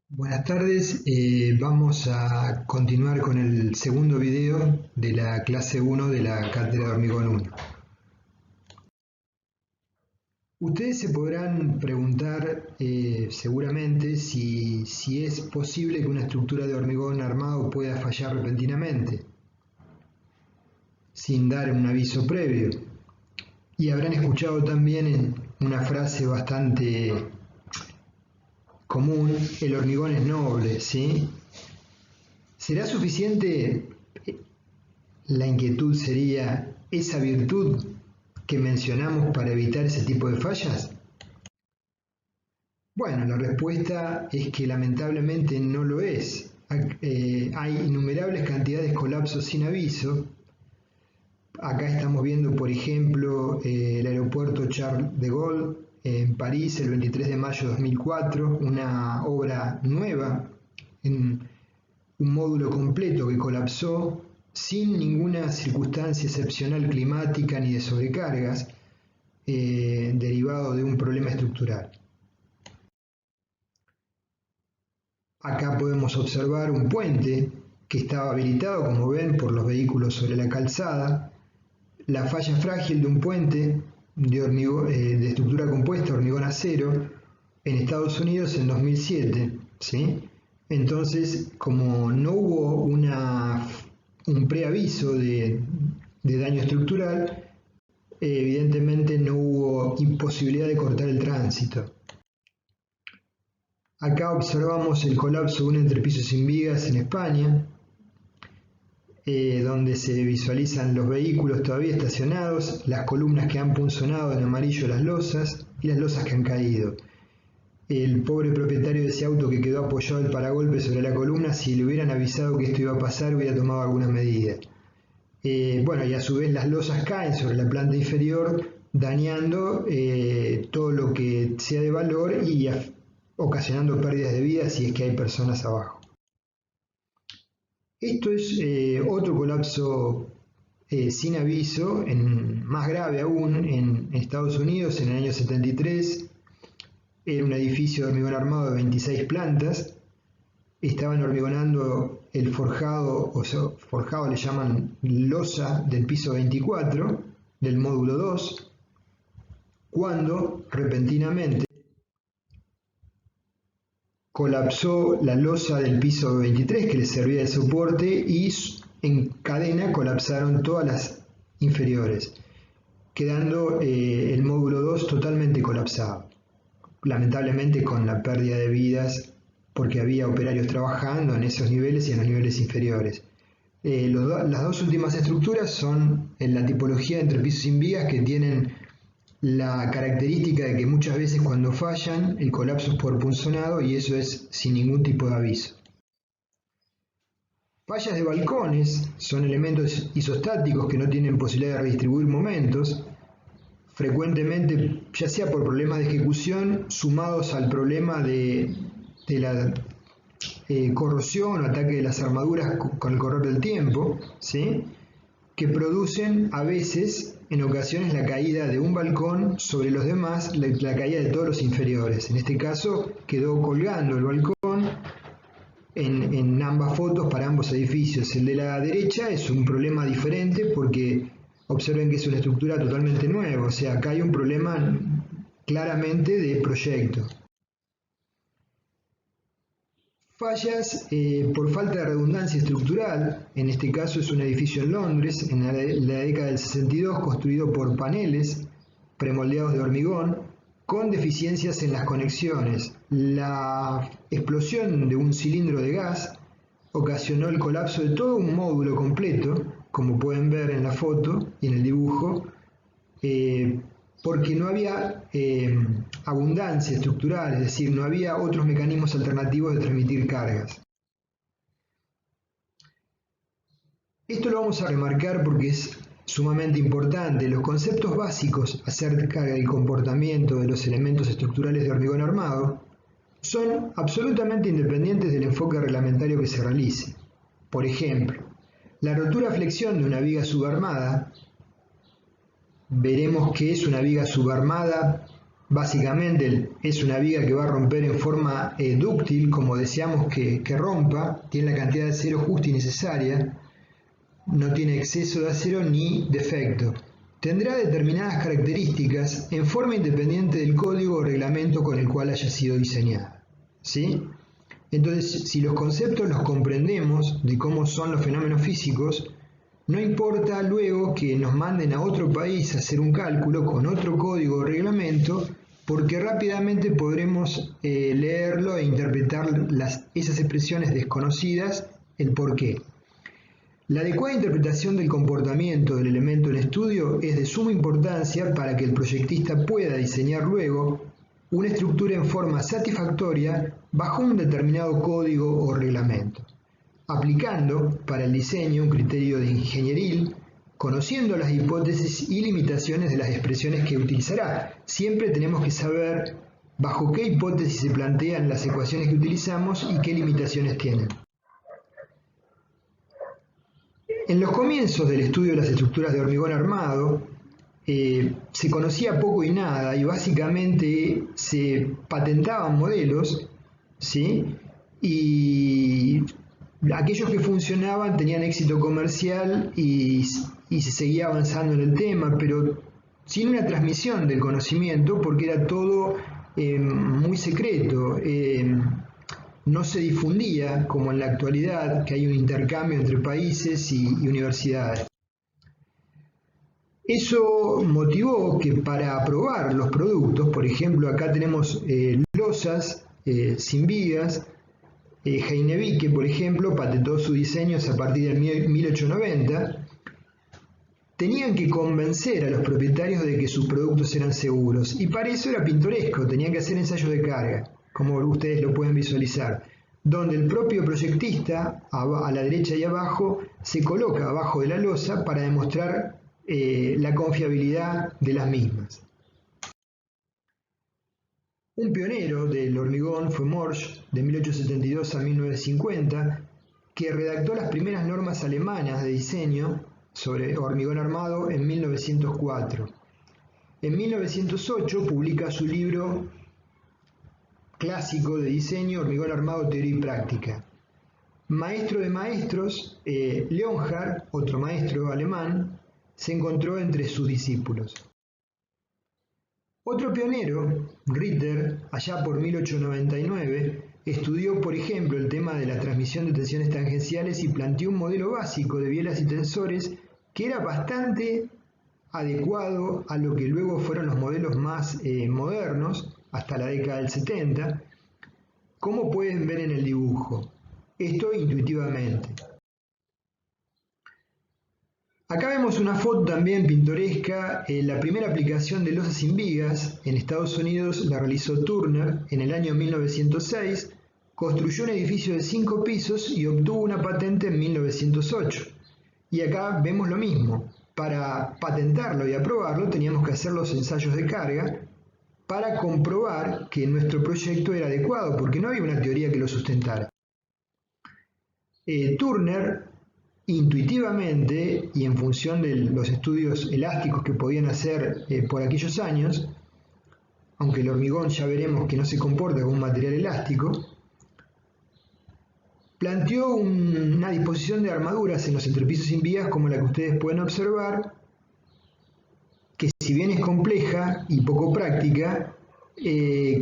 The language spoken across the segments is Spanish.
Buenas tardes, vamos a continuar con el segundo video de la clase 1 de la cátedra de hormigón 1. Ustedes se podrán preguntar seguramente si es posible que una estructura de hormigón armado pueda fallar repentinamente, sin dar un aviso previo. Y habrán escuchado también una frase bastante común: el hormigón es noble, ¿sí? ¿Será suficiente? La inquietud sería: ¿esa virtud que mencionamos para evitar ese tipo de fallas? Bueno, la respuesta es que lamentablemente no lo es. Hay innumerables cantidades de colapsos sin aviso. Acá estamos viendo, por ejemplo, el aeropuerto Charles de Gaulle en París el 23 de mayo de 2004, una obra nueva, en un módulo completo que colapsó sin ninguna circunstancia excepcional climática ni de sobrecargas, derivado de un problema estructural. Acá podemos observar un puente que estaba habilitado, como ven, por los vehículos sobre la calzada. La falla frágil de un puente de estructura compuesta, hormigón-acero, en Estados Unidos en 2007, ¿sí? Entonces, como no hubo un preaviso de daño estructural, evidentemente no hubo imposibilidad de cortar el tránsito. Acá observamos el colapso de un entrepiso sin vigas en España, donde se visualizan los vehículos todavía estacionados, las columnas que han punzonado en amarillo las losas y las losas que han caído. El pobre propietario de ese auto que quedó apoyado el paragolpe sobre la columna, si le hubieran avisado que esto iba a pasar, hubiera tomado alguna medida. Bueno, y a su vez las losas caen sobre la planta inferior, dañando todo lo que sea de valor y ocasionando pérdidas de vida si es que hay personas abajo. Esto es otro colapso sin aviso, más grave aún, en Estados Unidos en el año 73. Era un edificio de hormigón armado de 26 plantas. Estaban hormigonando el forjado, o sea, forjado le llaman losa del piso 24, del módulo 2, cuando repentinamente colapsó la losa del piso 23 que le servía de soporte y en cadena colapsaron todas las inferiores, quedando el módulo 2 totalmente colapsado, lamentablemente con la pérdida de vidas porque había operarios trabajando en esos niveles y en los niveles inferiores. Las dos últimas estructuras son en la tipología de entrepisos sin vigas, que tienen la característica de que muchas veces cuando fallan el colapso es por punzonado y eso es sin ningún tipo de aviso. Fallas de balcones son elementos isostáticos que no tienen posibilidad de redistribuir momentos, frecuentemente ya sea por problemas de ejecución sumados al problema de la corrosión o ataque de las armaduras con el correr del tiempo, ¿sí? Que producen a veces, en ocasiones, la caída de un balcón sobre los demás, la caída de todos los inferiores. En este caso quedó colgando el balcón en ambas fotos para ambos edificios. El de la derecha es un problema diferente porque observen que es una estructura totalmente nueva, o sea, acá hay un problema claramente de proyecto. Fallas por falta de redundancia estructural. En este caso es un edificio en Londres, en la década del 62, construido por paneles premoldeados de hormigón, con deficiencias en las conexiones. La explosión de un cilindro de gas ocasionó el colapso de todo un módulo completo, como pueden ver en la foto y en el dibujo, porque no había abundancia estructural, es decir, no había otros mecanismos alternativos de transmitir cargas. Esto lo vamos a remarcar porque es sumamente importante. Los conceptos básicos acerca del comportamiento de los elementos estructurales de hormigón armado son absolutamente independientes del enfoque reglamentario que se realice. Por ejemplo, la rotura-flexión de una viga subarmada, veremos que es una viga subarmada básicamente es una viga que va a romper en forma dúctil, como deseamos que rompa, tiene la cantidad de acero justa y necesaria, no tiene exceso de acero ni defecto. Tendrá determinadas características en forma independiente del código o reglamento con el cual haya sido diseñada, ¿sí? Entonces, si los conceptos los comprendemos de cómo son los fenómenos físicos, no importa luego que nos manden a otro país a hacer un cálculo con otro código o reglamento, porque rápidamente podremos leerlo e interpretar esas expresiones desconocidas, el porqué. La adecuada interpretación del comportamiento del elemento en estudio es de suma importancia para que el proyectista pueda diseñar luego una estructura en forma satisfactoria bajo un determinado código o reglamento, aplicando para el diseño un criterio de ingenieril, conociendo las hipótesis y limitaciones de las expresiones que utilizará. Siempre tenemos que saber bajo qué hipótesis se plantean las ecuaciones que utilizamos y qué limitaciones tienen. En los comienzos del estudio de las estructuras de hormigón armado, se conocía poco y nada y básicamente se patentaban modelos, ¿sí? Y aquellos que funcionaban tenían éxito comercial y se seguía avanzando en el tema, pero sin una transmisión del conocimiento porque era todo muy secreto. No se difundía como en la actualidad, que hay un intercambio entre países y universidades. Eso motivó que para probar los productos, por ejemplo, acá tenemos losas sin vigas, Heinevicke, por ejemplo, patentó sus diseños a partir del 1890, tenían que convencer a los propietarios de que sus productos eran seguros, y para eso era pintoresco, tenían que hacer ensayos de carga, como ustedes lo pueden visualizar, donde el propio proyectista, a la derecha y abajo, se coloca abajo de la losa para demostrar la confiabilidad de las mismas. Un pionero del hormigón fue Morsch, de 1872 a 1950, que redactó las primeras normas alemanas de diseño sobre hormigón armado en 1904. En 1908 publica su libro clásico de diseño, Hormigón armado, teoría y práctica. Maestro de maestros, Leonhard, otro maestro alemán, se encontró entre sus discípulos. Otro pionero, Ritter, allá por 1899, estudió, por ejemplo, el tema de la transmisión de tensiones tangenciales y planteó un modelo básico de bielas y tensores que era bastante adecuado a lo que luego fueron los modelos más modernos, hasta la década del 70, como pueden ver en el dibujo. Esto intuitivamente. Acá vemos una foto también pintoresca. La primera aplicación de losas sin vigas en Estados Unidos la realizó Turner en el año 1906, construyó un edificio de 5 pisos y obtuvo una patente en 1908. Y acá vemos lo mismo. Para patentarlo y aprobarlo teníamos que hacer los ensayos de carga para comprobar que nuestro proyecto era adecuado, porque no había una teoría que lo sustentara. Turner, intuitivamente y en función de los estudios elásticos que podían hacer por aquellos años, aunque el hormigón ya veremos que no se comporta como un material elástico, planteó una disposición de armaduras en los entrepisos sin vigas como la que ustedes pueden observar, que si bien es compleja y poco práctica,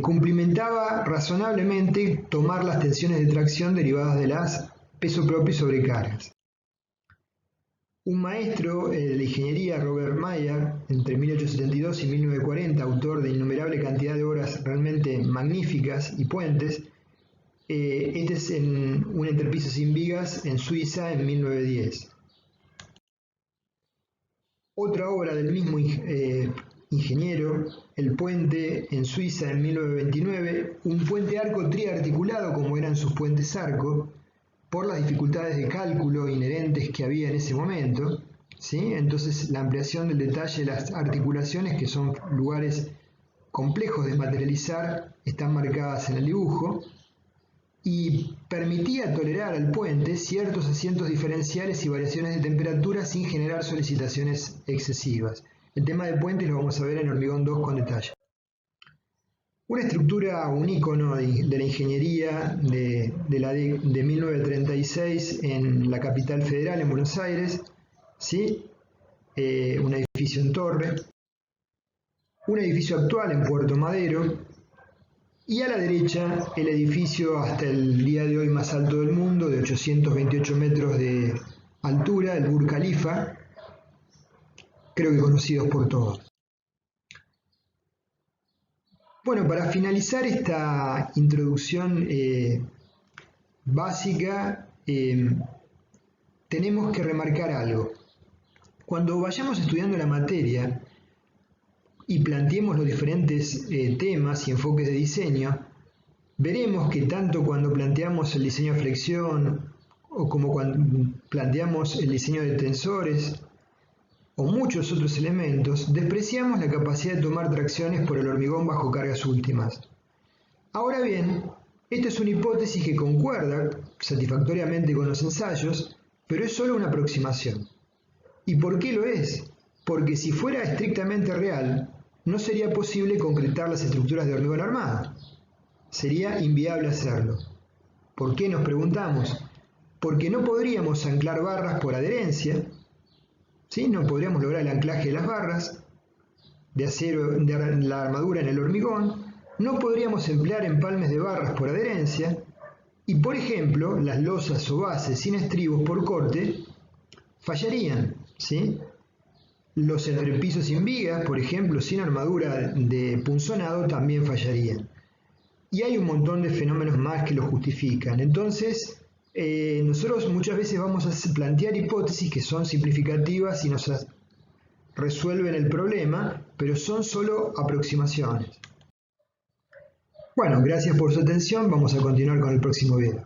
cumplimentaba razonablemente tomar las tensiones de tracción derivadas de las peso propio y sobrecargas. Un maestro de ingeniería, Robert Mayer, entre 1872 y 1940, autor de innumerable cantidad de obras realmente magníficas y puentes, este es en un entrepiso sin vigas en Suiza en 1910. Otra obra del mismo ingeniero, el puente en Suiza en 1929, un puente arco triarticulado como eran sus puentes arco, por las dificultades de cálculo inherentes que había en ese momento, ¿sí? Entonces la ampliación del detalle de las articulaciones, que son lugares complejos de materializar, están marcadas en el dibujo, y permitía tolerar al puente ciertos asientos diferenciales y variaciones de temperatura sin generar solicitaciones excesivas. El tema del puente lo vamos a ver en hormigón 2 con detalle. Una estructura, un ícono de la ingeniería de 1936 en la capital federal, en Buenos Aires, ¿sí? Un edificio en torre, un edificio actual en Puerto Madero, y a la derecha el edificio hasta el día de hoy más alto del mundo, de 828 metros de altura, el Burj Khalifa, creo que conocidos por todos. Bueno, para finalizar esta introducción básica, tenemos que remarcar algo. Cuando vayamos estudiando la materia y planteemos los diferentes temas y enfoques de diseño, veremos que tanto cuando planteamos el diseño de flexión o como cuando planteamos el diseño de tensores o muchos otros elementos, despreciamos la capacidad de tomar tracciones por el hormigón bajo cargas últimas. Ahora bien, esta es una hipótesis que concuerda satisfactoriamente con los ensayos, pero es solo una aproximación. ¿Y por qué lo es? Porque si fuera estrictamente real, no sería posible concretar las estructuras de hormigón armado. Sería inviable hacerlo. ¿Por qué nos preguntamos? Porque no podríamos anclar barras por adherencia, ¿sí? No podríamos lograr el anclaje de las barras de acero de la armadura en el hormigón, no podríamos emplear empalmes de barras por adherencia y, por ejemplo, las losas o bases sin estribos por corte fallarían, ¿sí? Los entrepisos sin vigas, por ejemplo, sin armadura de punzonado, también fallarían. Y hay un montón de fenómenos más que lo justifican. Entonces, nosotros muchas veces vamos a plantear hipótesis que son simplificativas y nos resuelven el problema, pero son solo aproximaciones. Bueno, gracias por su atención. Vamos a continuar con el próximo video.